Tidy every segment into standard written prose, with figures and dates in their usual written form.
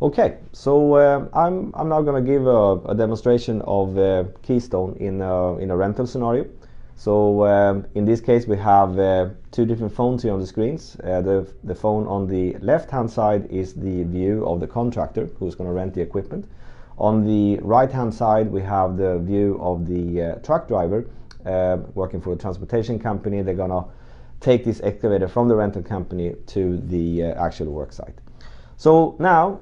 Okay, so I'm now going to give a demonstration of Keystone in a rental scenario. So in this case we have two different phones here on the screens. The phone on the left hand side is the view of the contractor who's going to rent the equipment. On the right hand side we have the view of the truck driver working for a transportation company. They're going to take this excavator from the rental company to the actual work site. So now,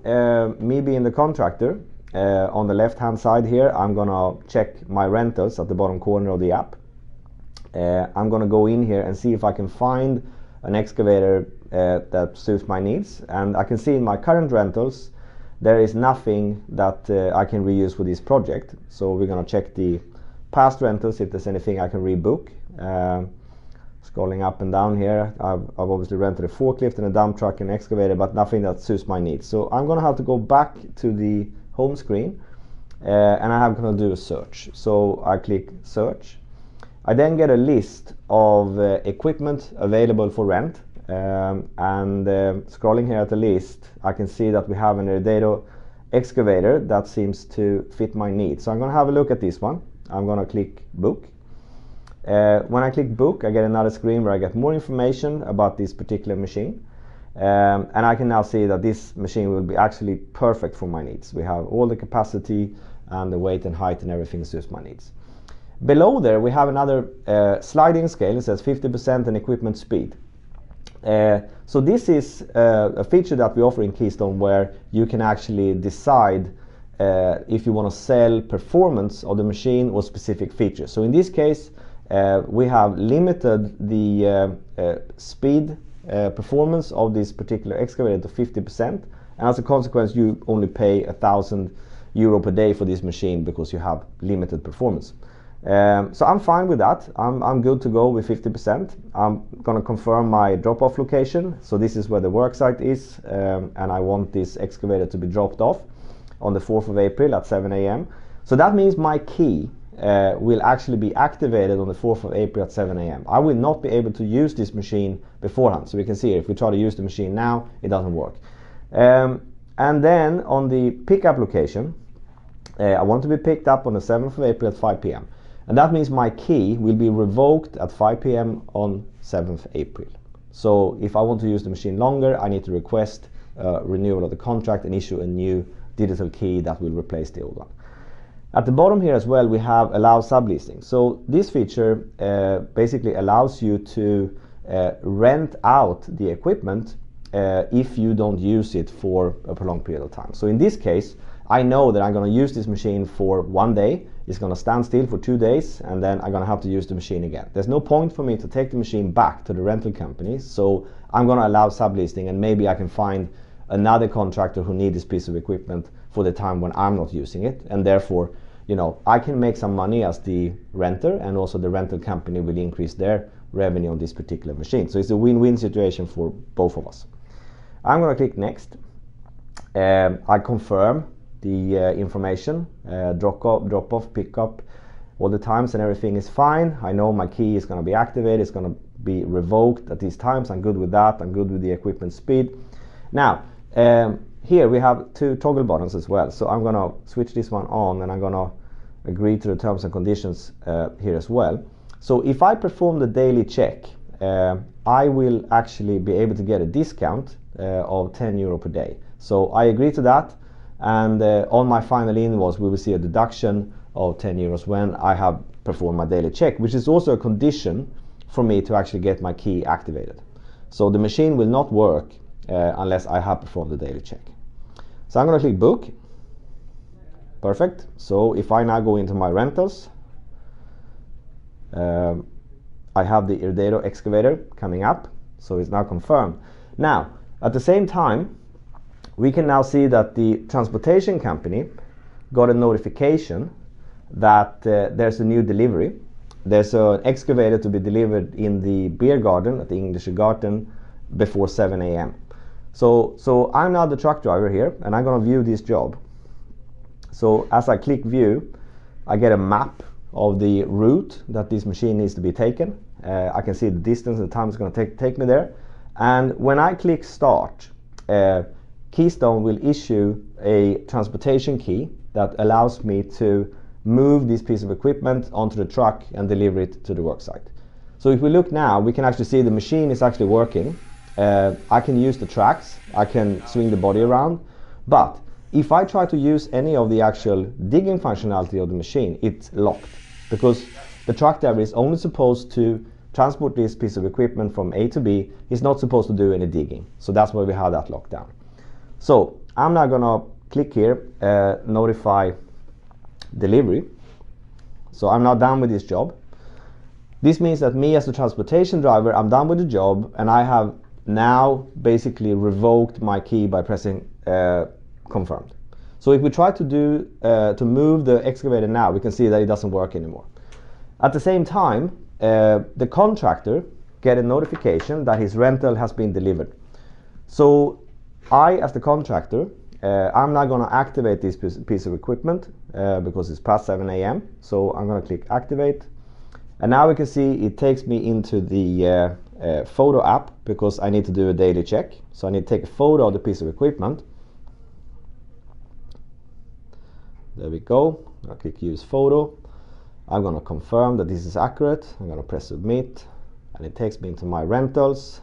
me being the contractor, on the left hand side here, I'm gonna check my rentals at the bottom corner of the app. I'm gonna go in here and see if I can find an excavator that suits my needs. And I can see in my current rentals, there is nothing that I can reuse for this project. So we're gonna check the past rentals if there's anything I can rebook. Scrolling up and down here, I've obviously rented a forklift and a dump truck and excavator, but nothing that suits my needs. So I'm going to have to go back to the home screen and I'm going to do a search. So I click search. I then get a list of equipment available for rent, and scrolling here at the list, I can see that we have an Untitled excavator that seems to fit my needs. So I'm going to have a look at this one. I'm going to click book. When I click book, I get another screen where I get more information about this particular machine, and I can now see that this machine will be actually perfect for my needs. We have all the capacity and the weight and height and everything suits my needs. Below there we have another sliding scale. It says 50% and equipment speed. So this is a feature that we offer in Keystone where you can actually decide if you want to sell performance of the machine or specific features. So in this case we have limited the speed performance of this particular excavator to 50%, and as a consequence you only pay €1,000 per day for this machine because you have limited performance. So I'm fine with that. I'm good to go with 50%. I'm going to confirm my drop-off location. So this is where the worksite is, and I want this excavator to be dropped off on the 4th of April at 7 AM. So that means my key will actually be activated on the 4th of April at 7 AM. I will not be able to use this machine beforehand. So we can see if we try to use the machine now, it doesn't work. And then on the pickup location, I want to be picked up on the 7th of April at 5 PM. And that means my key will be revoked at 5 PM on 7th April. So if I want to use the machine longer, I need to request renewal of the contract and issue a new digital key that will replace the old one. At the bottom here as well, we have allow subleasing. So this feature basically allows you to rent out the equipment if you don't use it for a prolonged period of time. So in this case, I know that I'm going to use this machine for 1 day. It's going to stand still for 2 days, and then I'm going to have to use the machine again. There's no point for me to take the machine back to the rental company, so I'm going to allow subleasing, and maybe I can find another contractor who needs this piece of equipment for the time when I'm not using it, and therefore, you know, I can make some money as the renter, and also the rental company will increase their revenue on this particular machine. So it's a win-win situation for both of us. I'm going to click next. I confirm the information, drop off, pick up, all the times and everything is fine. I know my key is going to be activated, it's going to be revoked at these times. I'm good with that. I'm good with the equipment speed. Now, here we have 2 toggle buttons as well. So I'm going to switch this one on, and I'm going to agree to the terms and conditions here as well. So if I perform the daily check, I will actually be able to get a discount of €10 per day. So I agree to that, and on my final invoice we will see a deduction of €10 when I have performed my daily check, which is also a condition for me to actually get my key activated. So the machine will not work unless I have performed the daily check. So I'm going to click book. Perfect. So if I now go into my rentals, I have the Untitled excavator coming up, so it's now confirmed. Now, at the same time, we can now see that the transportation company got a notification that there's a new delivery. There's an excavator to be delivered in the beer garden at the English Garden before 7 AM. So I'm now the truck driver here, and I'm going to view this job. So as I click view, I get a map of the route that this machine needs to be taken. I can see the distance and the time it's going to take me there. And when I click start, Keystone will issue a transportation key that allows me to move this piece of equipment onto the truck and deliver it to the worksite. So if we look now, we can actually see the machine is actually working. I can use the tracks, I can swing the body around, but if I try to use any of the actual digging functionality of the machine, it's locked, because the truck driver is only supposed to transport this piece of equipment from A to B. He's not supposed to do any digging. So that's why we have that locked down. So I'm now gonna click here, notify delivery. So I'm now done with this job. This means that me as the transportation driver, I'm done with the job, and I have now basically revoked my key by pressing confirmed. So if we try to move the excavator now, we can see that it doesn't work anymore. At the same time, the contractor get a notification that his rental has been delivered. So I, as the contractor, I'm now going to activate this piece of equipment because it's past 7 a.m. So I'm going to click activate. And now we can see it takes me into the photo app, because I need to do a daily check. So I need to take a photo of the piece of equipment. There we go. I'll click use photo. I'm going to confirm that this is accurate. I'm going to press submit, and it takes me into my rentals.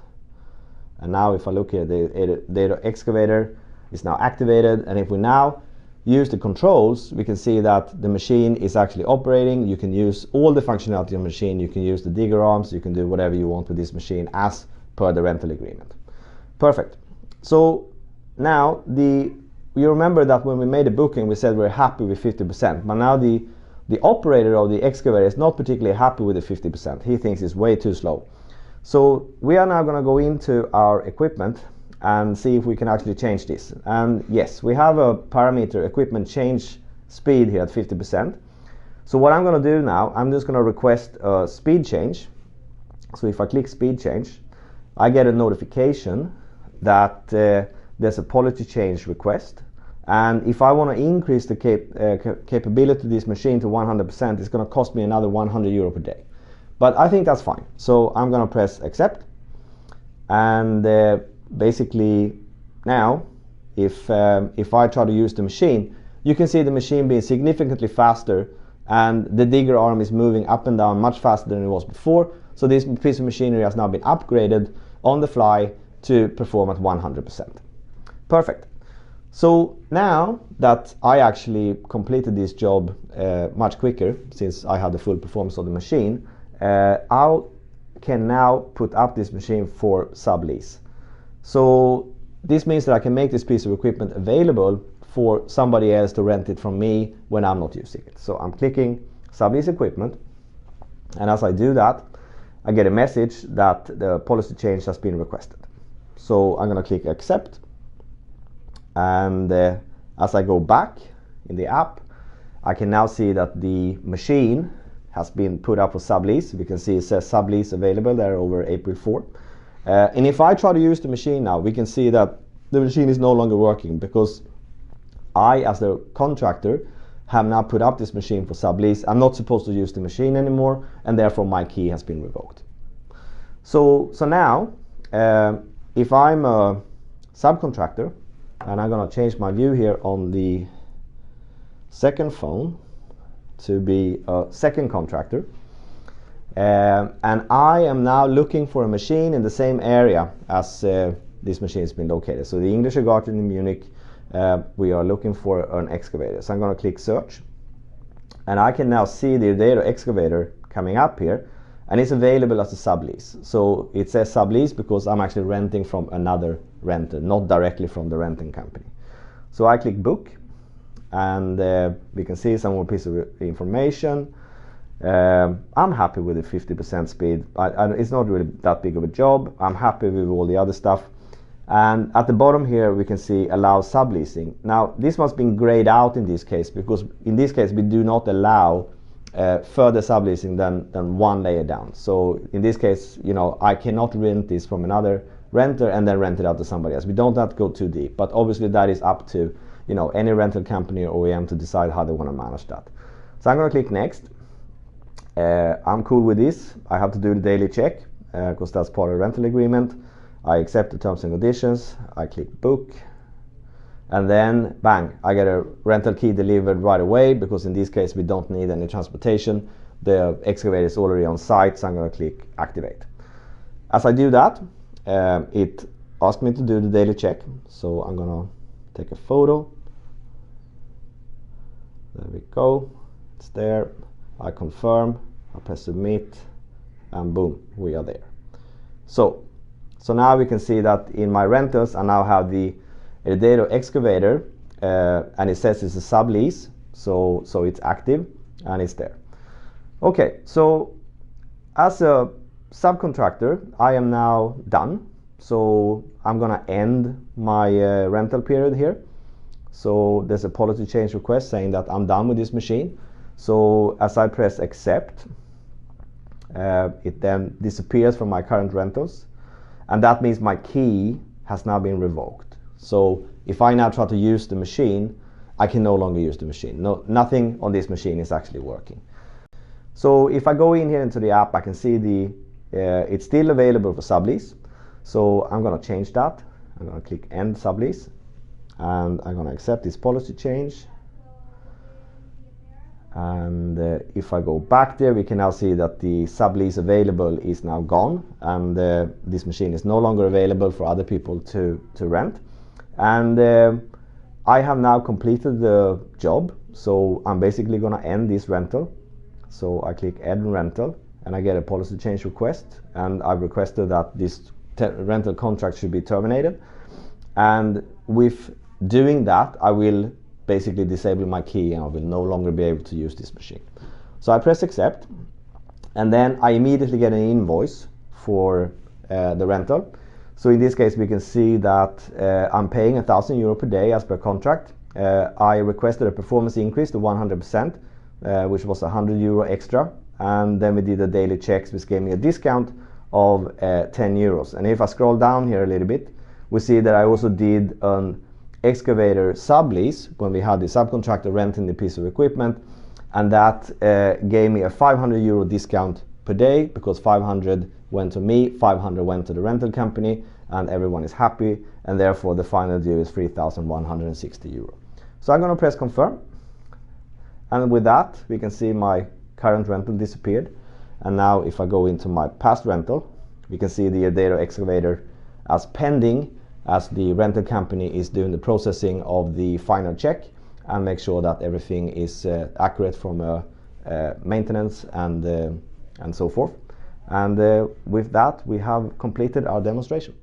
And now if I look here, the excavator is now activated, and if we now use the controls, we can see that the machine is actually operating. You can use all the functionality of the machine. You can use the digger arms. You can do whatever you want with this machine as per the rental agreement. Perfect. So now you remember that when we made a booking, we said we're happy with 50%, but now the operator of the excavator is not particularly happy with the 50%. He thinks it's way too slow. So we are now going to go into our equipment and see if we can actually change this. And yes, we have a parameter equipment change speed here at 50%. So what I'm going to do now, I'm just going to request a speed change. So if I click speed change, I get a notification that there's a policy change request. And if I want to increase the capability of this machine to 100%, it's going to cost me another 100 euro per day. But I think that's fine. So I'm going to press accept. And basically now, if I try to use the machine, you can see the machine being significantly faster, and the digger arm is moving up and down much faster than it was before. So this piece of machinery has now been upgraded on the fly to perform at 100%. Perfect. So now that I actually completed this job much quicker, since I had the full performance of the machine, I can now put up this machine for sublease. So this means that I can make this piece of equipment available for somebody else to rent it from me when I'm not using it. So I'm clicking sublease equipment, and as I do that, I get a message that the policy change has been requested. So I'm going to click accept. And as I go back in the app, I can now see that the machine has been put up for sublease. We can see it says sublease available there over April 4. And if I try to use the machine now, we can see that the machine is no longer working, because I, as the contractor, have now put up this machine for sublease. I'm not supposed to use the machine anymore, and therefore my key has been revoked. So now, if I'm a subcontractor, and I'm going to change my view here on the second phone to be a second contractor. And I am now looking for a machine in the same area as this machine has been located. So the English Garden in Munich, we are looking for an excavator. So I'm going to click search. And I can now see the data excavator coming up here. And it's available as a sublease. So it says sublease because I'm actually renting from another renter, not directly from the renting company. So I click book, and we can see some more piece of information. I'm happy with the 50% speed. It's not really that big of a job. I'm happy with all the other stuff. And at the bottom here, we can see allow subleasing. Now, this must be grayed out in this case, because in this case, we do not allow further subleasing than one layer down. So in this case, I cannot rent this from another renter and then rent it out to somebody else. We don't have to go too deep, but obviously that is up to any rental company or OEM to decide how they want to manage that. So I'm going to click next. I'm cool with this. I have to do the daily check because that's part of the rental agreement. I accept the terms and conditions. I click book, and then bang, I get a rental key delivered right away, because in this case we don't need any transportation. The excavator is already on site, so I'm going to click activate. As I do that, it asks me to do the daily check, so I'm going to take a photo. There we go, it's there. I confirm, I press submit, and boom, we are there. So now we can see that in my rentals I now have the data excavator, and it says it's a sublease, so it's active and it's there. Okay, so as a subcontractor I am now done, so I'm gonna end my rental period here. So there's a policy change request saying that I'm done with this machine. So as I press accept, it then disappears from my current rentals, and that means my key has now been revoked. So if I now try to use the machine, I can no longer use the machine. Nothing on this machine is actually working. So if I go in here into the app, I can see it's still available for sublease. So I'm going to change that. I'm going to click end sublease, and I'm going to accept this policy change. And if I go back there, we can now see that the sublease available is now gone, and this machine is no longer available for other people to rent. And I have now completed the job, so I'm basically going to end this rental. So I click end rental, and I get a policy change request, and I've requested that this rental contract should be terminated. And with doing that, I will basically disable my key, and I will no longer be able to use this machine. So I press accept, and then I immediately get an invoice for the rental. So in this case we can see that I'm paying €1,000 per day as per contract. I requested a performance increase to 100%, which was €100 extra, and then we did the daily checks, which gave me a discount of €10. And if I scroll down here a little bit, we see that I also did an excavator sublease when we had the subcontractor renting the piece of equipment, and that gave me a €500 discount per day, because 500 went to me, 500 went to the rental company, and everyone is happy, and therefore the final due is €3,160. So I'm going to press confirm, and with that we can see my current rental disappeared. And now if I go into my past rental, we can see the data excavator as pending, as the rental company is doing the processing of the final check and make sure that everything is accurate from maintenance and so forth. And with that we have completed our demonstration.